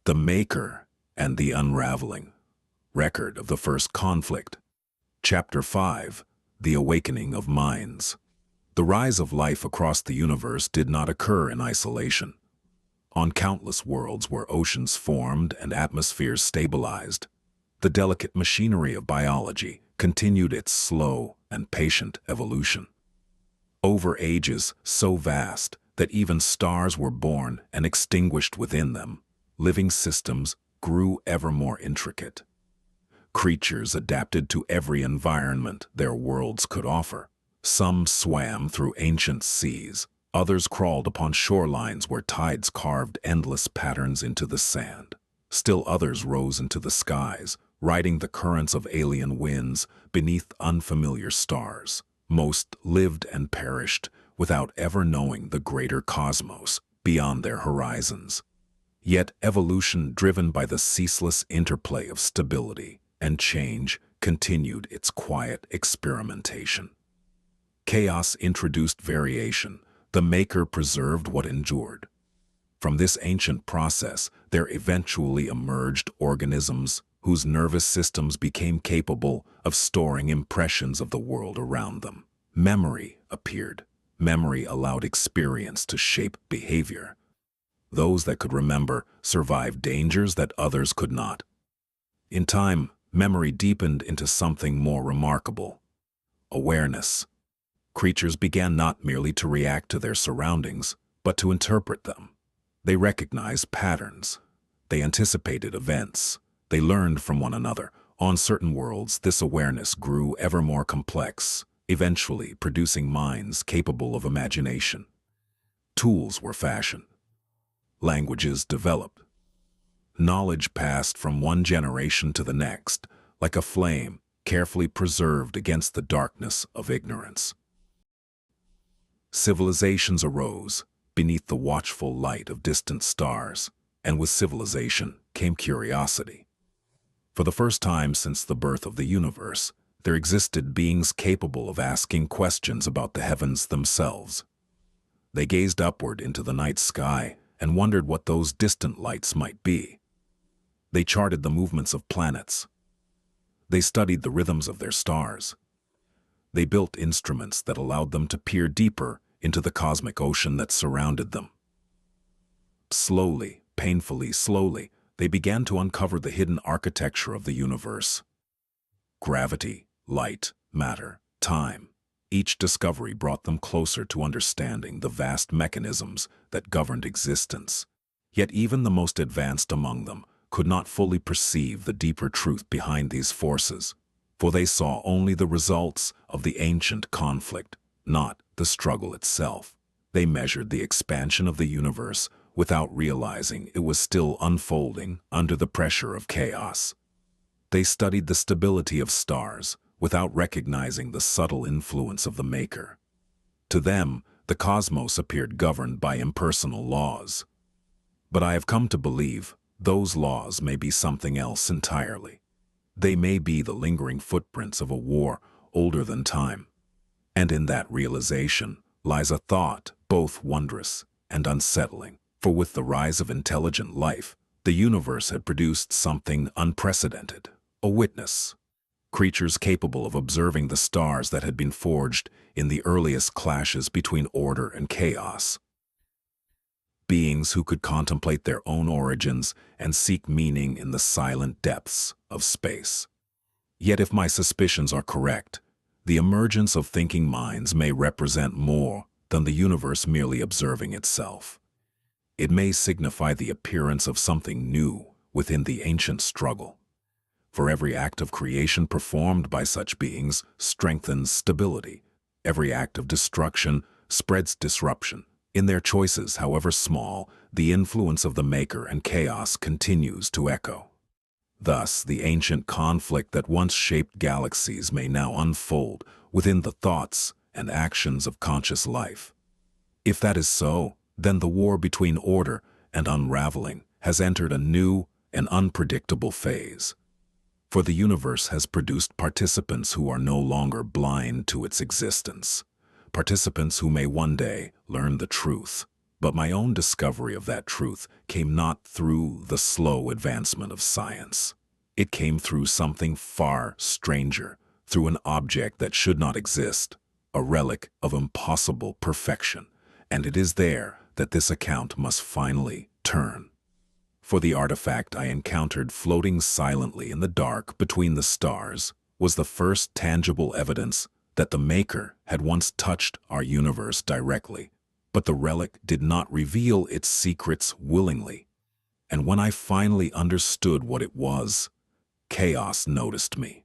The Maker and the Unraveling. Record of the First Conflict. Chapter 5. The Awakening of Minds. The rise of life across the universe did not occur in isolation. On countless worlds where oceans formed and atmospheres stabilized, the delicate machinery of biology continued its slow and patient evolution. Over ages so vast that even stars were born and extinguished within them, living systems grew ever more intricate. Creatures adapted to every environment their worlds could offer. Some swam through ancient seas, others crawled upon shorelines where tides carved endless patterns into the sand. Still others rose into the skies, riding the currents of alien winds beneath unfamiliar stars. Most lived and perished without ever knowing the greater cosmos beyond their horizons. Yet evolution, driven by the ceaseless interplay of stability and change, continued its quiet experimentation. Chaos introduced variation. The Maker preserved what endured. From this ancient process, there eventually emerged organisms whose nervous systems became capable of storing impressions of the world around them. Memory appeared. Memory allowed experience to shape behavior. Those that could remember survived dangers that others could not. In time, memory deepened into something more remarkable: awareness. Creatures began not merely to react to their surroundings, but to interpret them. They recognized patterns. They anticipated events. They learned from one another. On certain worlds, this awareness grew ever more complex, eventually producing minds capable of imagination. Tools were fashioned. Languages developed. Knowledge passed from one generation to the next, like a flame carefully preserved against the darkness of ignorance. Civilizations arose beneath the watchful light of distant stars, and with civilization came curiosity. For the first time since the birth of the universe, there existed beings capable of asking questions about the heavens themselves. They gazed upward into the night sky and wondered what those distant lights might be. They charted the movements of planets. They studied the rhythms of their stars. They built instruments that allowed them to peer deeper into the cosmic ocean that surrounded them. Slowly, painfully slowly, they began to uncover the hidden architecture of the universe. Gravity, light, matter, time. Each discovery brought them closer to understanding the vast mechanisms that governed existence. Yet even the most advanced among them could not fully perceive the deeper truth behind these forces, for they saw only the results of the ancient conflict, not the struggle itself. They measured the expansion of the universe without realizing it was still unfolding under the pressure of chaos. They studied the stability of stars without recognizing the subtle influence of the Maker. To them, the cosmos appeared governed by impersonal laws. But I have come to believe those laws may be something else entirely. They may be the lingering footprints of a war older than time. And in that realization lies a thought both wondrous and unsettling. For with the rise of intelligent life, the universe had produced something unprecedented: a witness. Creatures capable of observing the stars that had been forged in the earliest clashes between order and chaos. Beings who could contemplate their own origins and seek meaning in the silent depths of space. Yet if my suspicions are correct, the emergence of thinking minds may represent more than the universe merely observing itself. It may signify the appearance of something new within the ancient struggle. For every act of creation performed by such beings strengthens stability. Every act of destruction spreads disruption. In their choices, however small, the influence of the Maker and chaos continues to echo. Thus, the ancient conflict that once shaped galaxies may now unfold within the thoughts and actions of conscious life. If that is so, then the war between order and unraveling has entered a new and unpredictable phase. For the universe has produced participants who are no longer blind to its existence. Participants who may one day learn the truth. But my own discovery of that truth came not through the slow advancement of science. It came through something far stranger, through an object that should not exist, a relic of impossible perfection. And it is there that this account must finally turn. For the artifact I encountered floating silently in the dark between the stars was the first tangible evidence that the Maker had once touched our universe directly. But the relic did not reveal its secrets willingly. And when I finally understood what it was, chaos noticed me.